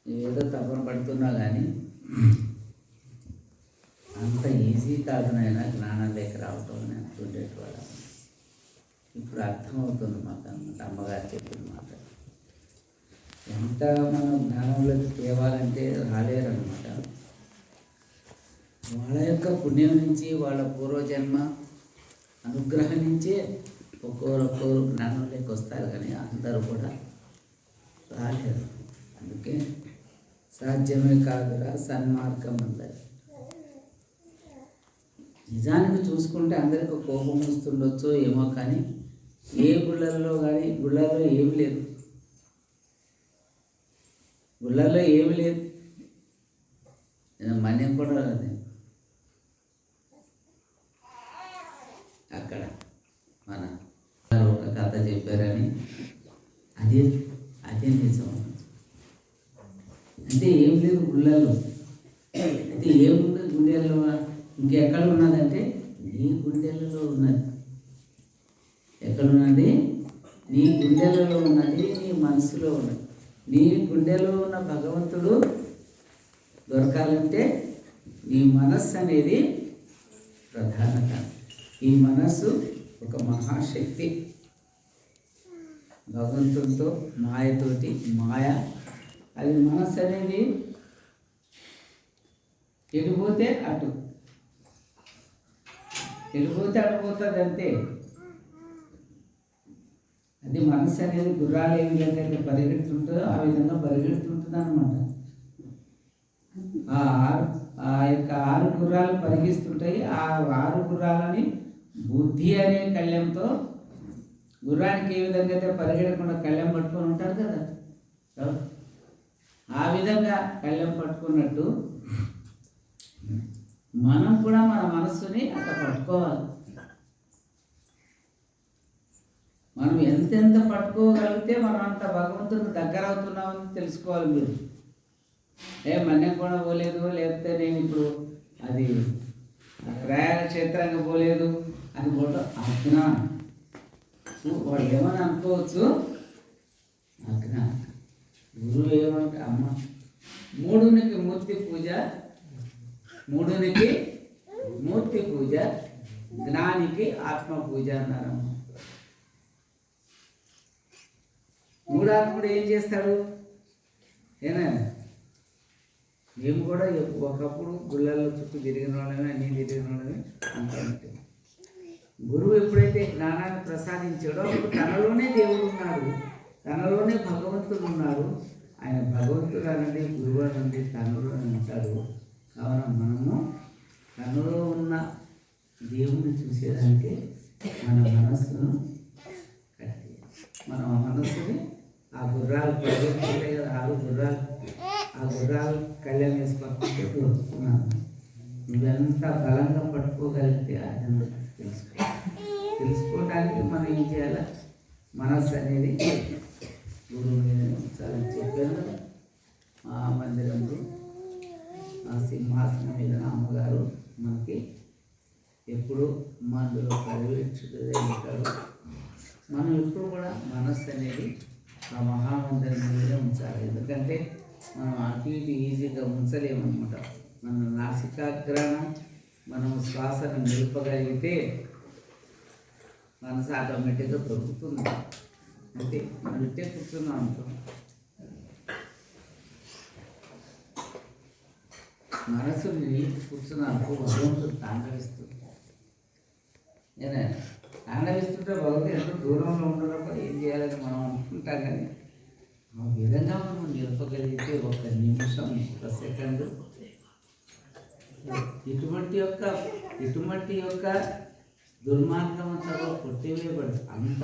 ఏదో తపన పడుతున్నా కానీ అంత ఈజీ కాదు నాయన జ్ఞానం లేక రావటం అని అంటుండేటివాళ్ళం. ఇప్పుడు అర్థమవుతుంది మాకు అన్నమాట అమ్మగారు చెప్పిన మాట. ఎంత మనం జ్ఞానంలోకి తేవాలంటే రాలేరన్నమాట. వాళ్ళ యొక్క పుణ్యం నుంచి వాళ్ళ పూర్వజన్మ అనుగ్రహం నుంచే ఒక్కొక్కరు జ్ఞానంలోకి వస్తారు, కానీ అందరూ కూడా రాలేరు. అందుకే సాధ్యమే కాదురా సన్మార్గం అందరు. నిజానికి చూసుకుంటే అందరికి కోపం వస్తుండొచ్చో ఏమో, కానీ ఏ గుళ్ళల్లో కానీ గుళ్ళల్లో ఏమి లేదు, గుళ్ళల్లో ఏమి లేదు. మన్యం కూడా రాదు. అక్కడ మన ఒక కథ చెప్పారని అదే అదే నిజం. అంటే ఏం లేదు గుళ్ళల్లో. అయితే ఏముంది గుండెల్లో, ఇంకెక్కడ ఉన్నదంటే నీ గుండెలలో ఉన్నది. ఎక్కడున్నది? నీ గుండెలలో ఉన్నది, నీ మనసులో ఉన్నది. నీ గుండెలో ఉన్న భగవంతుడు దొరకాలంటే నీ మనస్సు అనేది ప్రధాన కారణం. ఈ మనస్సు ఒక మహాశక్తి. భగవంతుడితో మాయతోటి మాయ అది మనస్సు అనేది ఎడిపోతే అటు ఎడిపోతే అడిపోతుంది అంతే. అది మనస్సు అనేది గుర్రాలు ఏ విధంగా అయితే పరిగెడుతుంటుందో ఆ విధంగా పరిగెడుతుంటుంది అన్నమాట. ఆ యొక్క 6 గుర్రాలు పరిగిస్తుంటాయి. ఆ 6 గుర్రాలని బుద్ధి అనే కళ్యంతో గుర్రానికి ఏ విధంగా అయితే పరిగెడకుండా కళ్యం పట్టుకొని ఉంటారు కదా, ఆ విధంగా కళ్యం పట్టుకున్నట్టు మనం కూడా మన మనస్సుని అట్లా పట్టుకోవాలి. మనం ఎంతెంత పట్టుకోగలిగితే మనం అంత భగవంతుని దగ్గర అవుతున్నామని తెలుసుకోవాలి. మీరు మన్యం కూడా పోలేదు, లేకపోతే నేను ఇప్పుడు అది ప్రయాణ క్షేత్రంగా పోలేదు అని కూడా అజ్ఞానం. వాళ్ళు ఏమని అనుకోవచ్చు, అజ్ఞానం. గురువు ఏమంటే అమ్మ మూడునికి మూర్తి పూజ, మూడునికి మూర్తి పూజ, జ్ఞానికి ఆత్మ పూజ అన్నారమ్మ. మూడాత్ముడు ఏం చేస్తాడు? ఏనా మేము కూడా ఒకప్పుడు గుళ్ళల్లో చుట్టూ తిరిగిన వాళ్ళమే, అన్నీ తిరిగిన వాళ్ళమే అంతే. గురువు ఎప్పుడైతే జ్ఞానాన్ని ప్రసాదించాడో అప్పుడు తనలోనే దేవుడు ఉన్నాడు, తనలోనే భగవంతుడు ఉన్నాడు. ఆయన భగవంతుడు అనండి, గురువు అనండి తనలోనే ఉంటాడు. కావున మనము తనలో ఉన్న దేవుణ్ణి చూసేదానికి మన మనస్సును కట్టి మన మనస్సుని ఆ గుర్రాలు పరిగెత్తుంటాయి కదా, 6 గుర్రాలు, ఆ గుర్రాలు కళ్యాణ వేసి పట్టుకుంటే దొరుకుతున్నాను. నువ్వెంత బలంగా పట్టుకోగలిగితే అది తెలుసుకోవడానికి మనం ఏం చేయాలి? మనస్సు అనేది గురువు మీద ఉంచాలని చెప్పాను. ఆ మందిరంలో ఆ సింహాసనం మీద అమ్మగారు మనకి ఎప్పుడు అందులో పర్యవేక్షకుడే ఉంటాడు. మనం ఎప్పుడు కూడా మనస్సు అనేది ఆ మహామందిరం మీదే ఉంచాలి. ఎందుకంటే మనం అటు ఇటు ఈజీగా ఉంచలేమన్నమాట. మన నాసికాగ్రాన మనం శ్వాసను నిలుపగలిగితే మనసు ఆటోమేటిక్గా దొరుకుతుంది. అంటే మనం ఇట్టే కూర్చున్నాం అనుకో, మనసుని కూర్చున్నాను భగవంతుడు తాండవిస్తుంది. నేనే తాండవిస్తుంటే భగవంతుడు ఎంతో దూరంలో ఉండడం ఏం చేయాలని మనం అనుకుంటాం, కానీ ఆ విధంగా మనం నిలపగలిగితే 1 నిమిషం 1 సెకండ్ ఇటువంటి యొక్క దుర్మార్గం అంతా కొట్టివేయబడదు. అంత